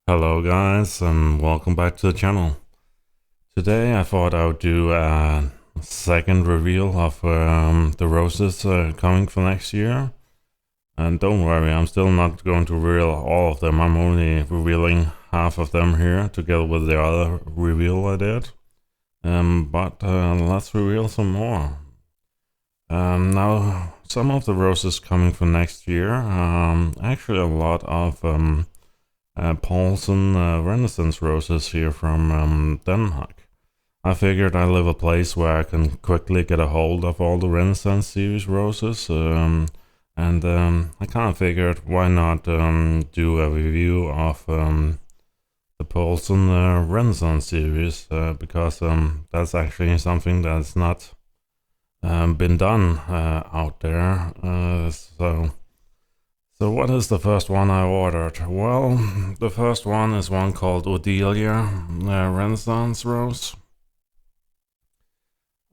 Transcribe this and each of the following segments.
Hello guys and welcome back to the channel. Today I thought I would do a second reveal of the roses coming for next year. And don't worry, I'm still not going to reveal all of them. I'm only revealing half of them here together with the other reveal I did. But let's reveal some more. Now, some of the roses coming for next year, actually a lot of Paulson Renaissance roses here from Denmark. I figured I live a place where I can quickly get a hold of all the Renaissance series roses, and I kind of figured why not do a review of the Paulson Renaissance series, because that's actually something that's not been done out there. So what is the first one I ordered? Well, the first one is one called Odelia Renaissance Rose.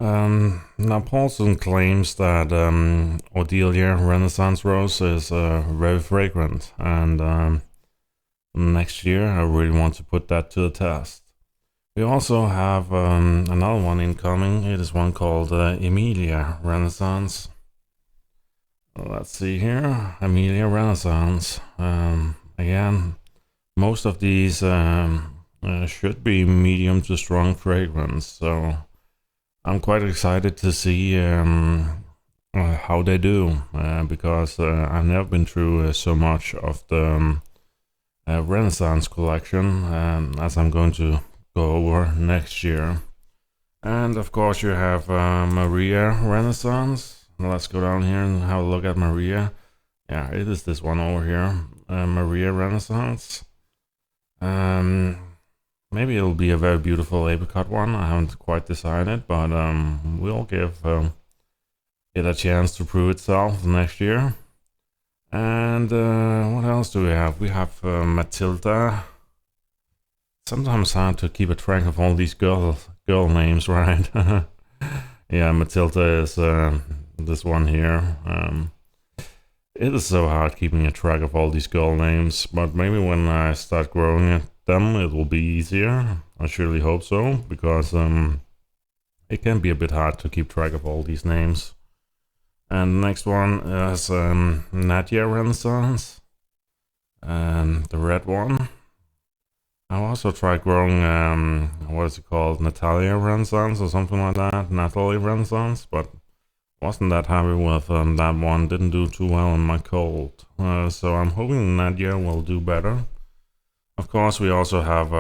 Now Paulson claims that Odelia Renaissance Rose is very fragrant, and next year I really want to put that to the test. We also have another one incoming. It is one called Emilia Renaissance. Let's see here, Emilia Renaissance. Again, most of these should be medium to strong fragrance, so I'm quite excited to see how they do, because I've never been through so much of the Renaissance collection as I'm going to go over next year. And of course, you have Maria Renaissance. Let's go down here and have a look at Maria. Yeah, it is this one over here, Maria Renaissance. Maybe it'll be a very beautiful apricot one. I haven't quite decided, but we'll give it a chance to prove itself next year. And what else do we have? We have Matilda. Sometimes hard to keep a track of all these girl names, right? Yeah, Matilda is this one here. It is so hard keeping a track of all these girl names, but maybe when I start growing them, it will be easier. I surely hope so, because it can be a bit hard to keep track of all these names. And the next one is Nadia Renaissance, the red one. I also tried growing, what is it called, Natalia Renaissance or something like that, Natalie Renaissance, but wasn't that happy with that one. Didn't do too well in my cold, so I'm hoping Nadia will do better. Of course, we also have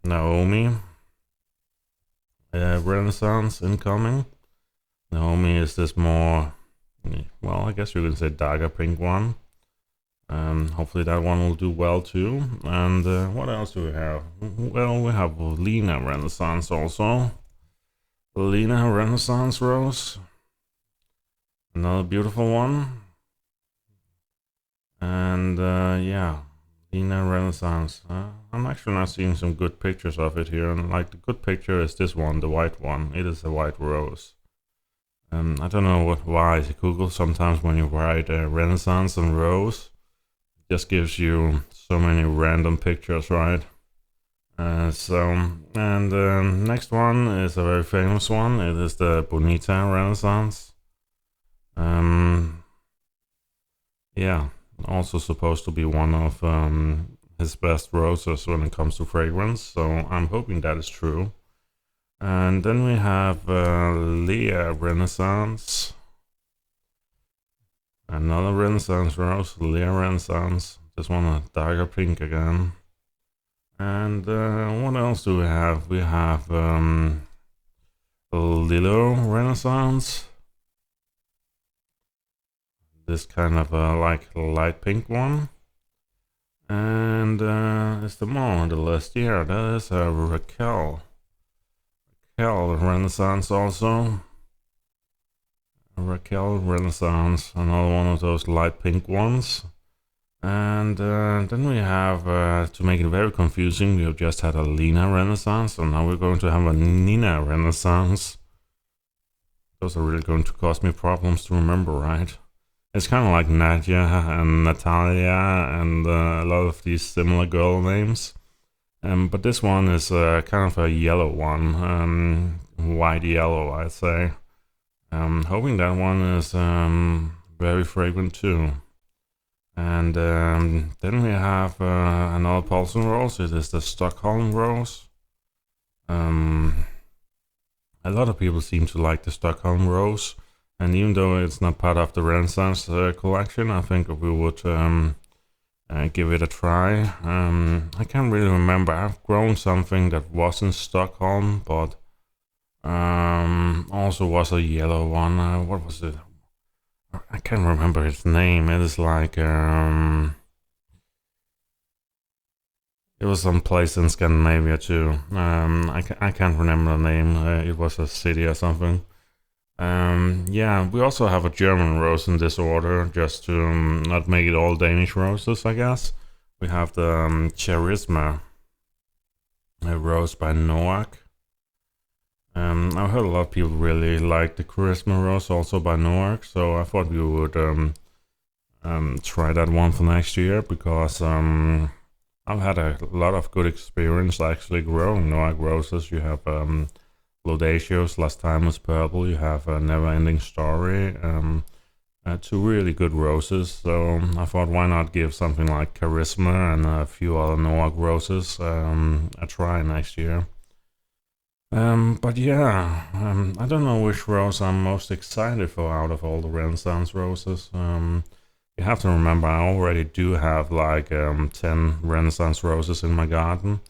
Naomi Renaissance incoming. Naomi is this more, well, I guess you can say darker pink one. Hopefully that one will do well too. And what else do we have? Well, we have Lena Renaissance also. Lena Renaissance Rose. Another beautiful one. And yeah, Lena Renaissance. I'm actually not seeing some good pictures of it here. And like the good picture is this one, the white one. It is a white rose. I don't know why Google sometimes when you write Renaissance and rose, it just gives you so many random pictures, right? Next one is a very famous one. It is the Bonita Renaissance. Yeah, also supposed to be one of his best roses when it comes to fragrance, so I'm hoping that is true. And then we have Leah Renaissance. Another Renaissance rose, Leah Renaissance. This one a darker pink again. And what else do we have? We have Lilo Renaissance. This kind of like light pink one. And it's the more on the list here. That is Raquel. Raquel Renaissance also. Raquel Renaissance, another one of those light pink ones. And then we have, to make it very confusing, we have just had a Lena Renaissance, and now we're going to have a Nina Renaissance. Those are really going to cause me problems to remember, right? It's kind of like Nadia and Natalia and a lot of these similar girl names. But this one is kind of a yellow one, white yellow, I'd say. Hoping that one is very fragrant too. And then we have another Paulson rose. It is the Stockholm rose. A lot of people seem to like the Stockholm rose, and even though it's not part of the Renaissance collection, I think we would give it a try. I can't really remember. I've grown something that wasn't Stockholm, but also was a yellow one. What was it? I can't remember its name. It is like it was some place in Scandinavia too. I can't remember the name. It was a city or something. Yeah, we also have a German rose in this order, just to not make it all Danish roses, I guess. We have the Charisma rose by Noack. I've heard a lot of people really like the Charisma rose also by Noack, so I thought we would try that one for next year, because I've had a lot of good experience actually growing Noack roses. You have Laudacious, Last Time Was Purple, you have a Never Ending Story, two really good roses, so I thought why not give something like Charisma and a few other Noack roses a try next year. But yeah, I don't know which rose I'm most excited for out of all the Renaissance roses. You have to remember I already do have like 10 Renaissance roses in my garden.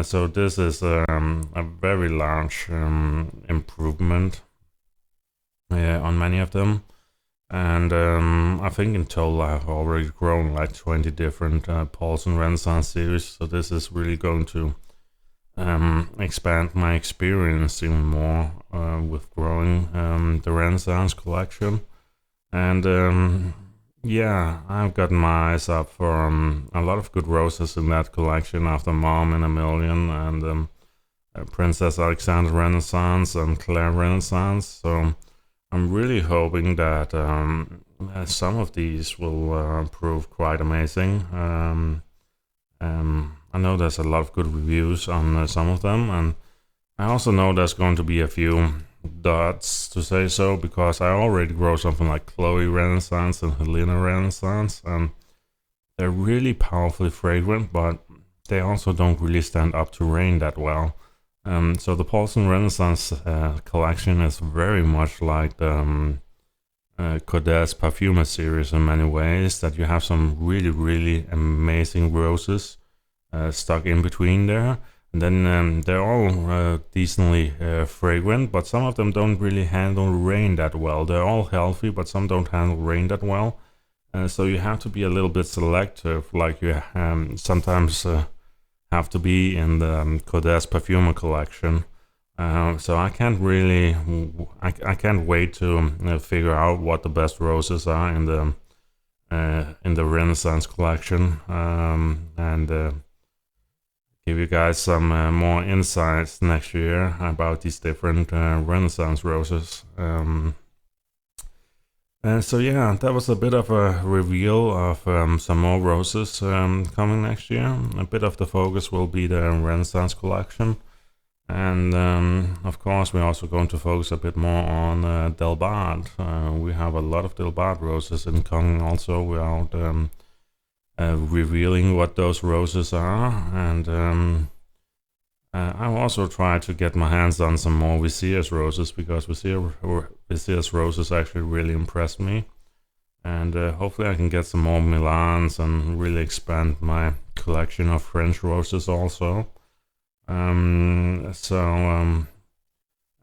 So this is a very large improvement on many of them. And I think in total I've already grown like 20 different Paulson Renaissance series. So this is really going to expand my experience even more with growing the Renaissance collection. And yeah, I've got my eyes up for a lot of good roses in that collection, after Mom in a Million and Princess Alexandra Renaissance and Claire Renaissance. So I'm really hoping that some of these will prove quite amazing. I know there's a lot of good reviews on some of them, and I also know there's going to be a few dots, to say so, because I already grow something like Chloe Renaissance and Helena Renaissance, and they're really powerfully fragrant, but they also don't really stand up to rain that well. So the Paulson Renaissance collection is very much like the Caudace Parfumer series in many ways, that you have some really, really amazing roses stuck in between there. And then they're all decently fragrant, but some of them don't really handle rain that well. They're all healthy, but some don't handle rain that well. So you have to be a little bit selective, like you sometimes have to be in the Caudace Parfumer collection. So I can't really, I can't wait to figure out what the best roses are in the Renaissance collection, and give you guys some more insights next year about these different Renaissance roses. So yeah, that was a bit of a reveal of some more roses coming next year. A bit of the focus will be the Renaissance collection. And of course, we're also going to focus a bit more on Delbard. We have a lot of Delbard roses incoming also, without revealing what those roses are. And I've also tried to get my hands on some more Visiers roses, because Visiers roses actually really impressed me. And hopefully I can get some more Milans and really expand my collection of French roses also. And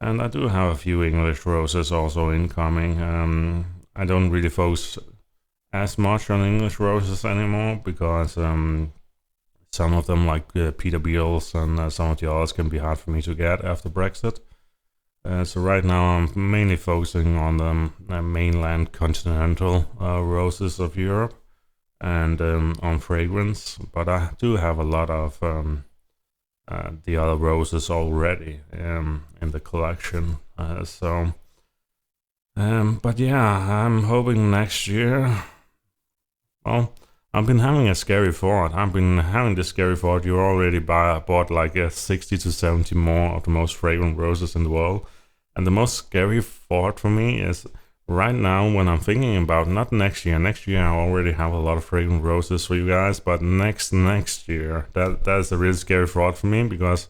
I do have a few English roses also incoming. I don't really focus as much on English roses anymore, because some of them, like Peter Beals and some of the others, can be hard for me to get after Brexit. So right now I'm mainly focusing on the mainland continental roses of Europe and on fragrance, but I do have a lot of the other roses already in the collection. So But yeah, I'm hoping next year. Well, I've been having a scary thought. I've been having this scary thought. You already bought like 60 to 70 more of the most fragrant roses in the world. And the most scary thought for me is right now when I'm thinking about not next year. Next year I already have a lot of fragrant roses for you guys, but next year that's a really scary thought for me because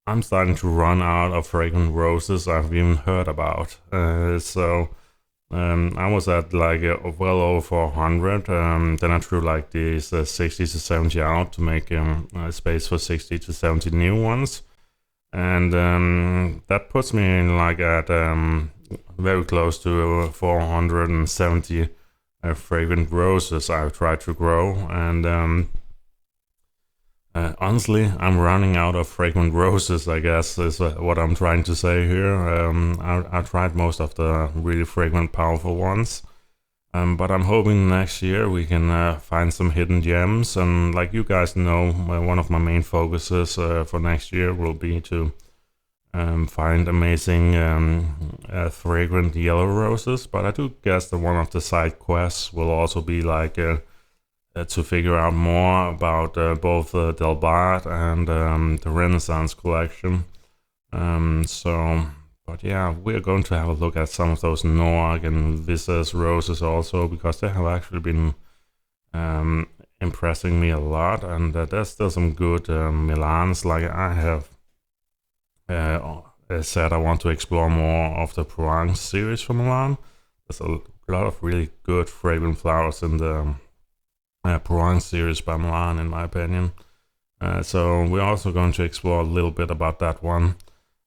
I'm starting to run out of fragrant roses I've even heard about. I was at like well over 400. Then I threw like these 60 to 70 out to make space for 60 to 70 new ones. And that puts me in like at very close to 470 fragrant roses I've tried to grow. And honestly, I'm running out of fragrant roses, I guess, is what I'm trying to say here. I tried most of the really fragrant, powerful ones. But I'm hoping next year we can find some hidden gems. And like you guys know, one of my main focuses for next year will be to find amazing fragrant yellow roses. But I do guess that one of the side quests will also be like to figure out more about both Delbart and the Renaissance collection. But yeah, we're going to have a look at some of those Noack and Visas roses also, because they have actually been impressing me a lot, and there's still some good Milans. Like I have said, I want to explore more of the Provence series from Milan. There's a lot of really good fragrant flowers in the Provence series by Milan, in my opinion. So we're also going to explore a little bit about that one.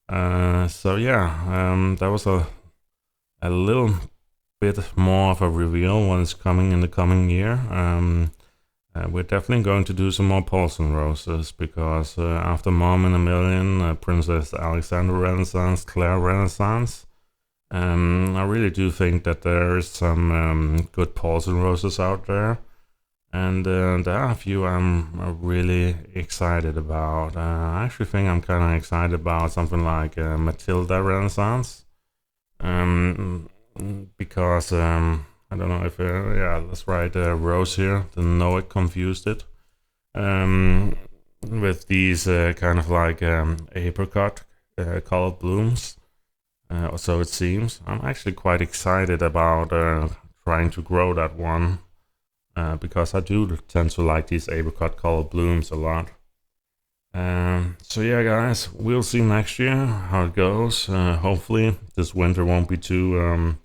That was a little bit more of a reveal what is coming in the coming year. We're definitely going to do some more Paulson roses, because after Mom in a Million, Princess Alexandra Renaissance, Claire Renaissance, I really do think that there is some good Paulson roses out there. And there are a few I'm really excited about. I actually think I'm kind of excited about something like Matilda Renaissance. Because I don't know if, that's right, Rose here, didn't know it, confused it. With these kind of like apricot colored blooms. So it seems. I'm actually quite excited about trying to grow that one. Because I do tend to like these apricot colored blooms a lot. So yeah, guys, we'll see next year how it goes. Hopefully this winter won't be too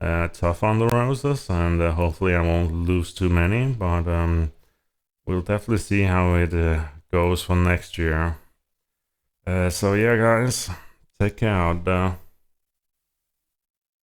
tough on the roses, and hopefully I won't lose too many, but we'll definitely see how it goes for next year. So yeah, guys, take care out there.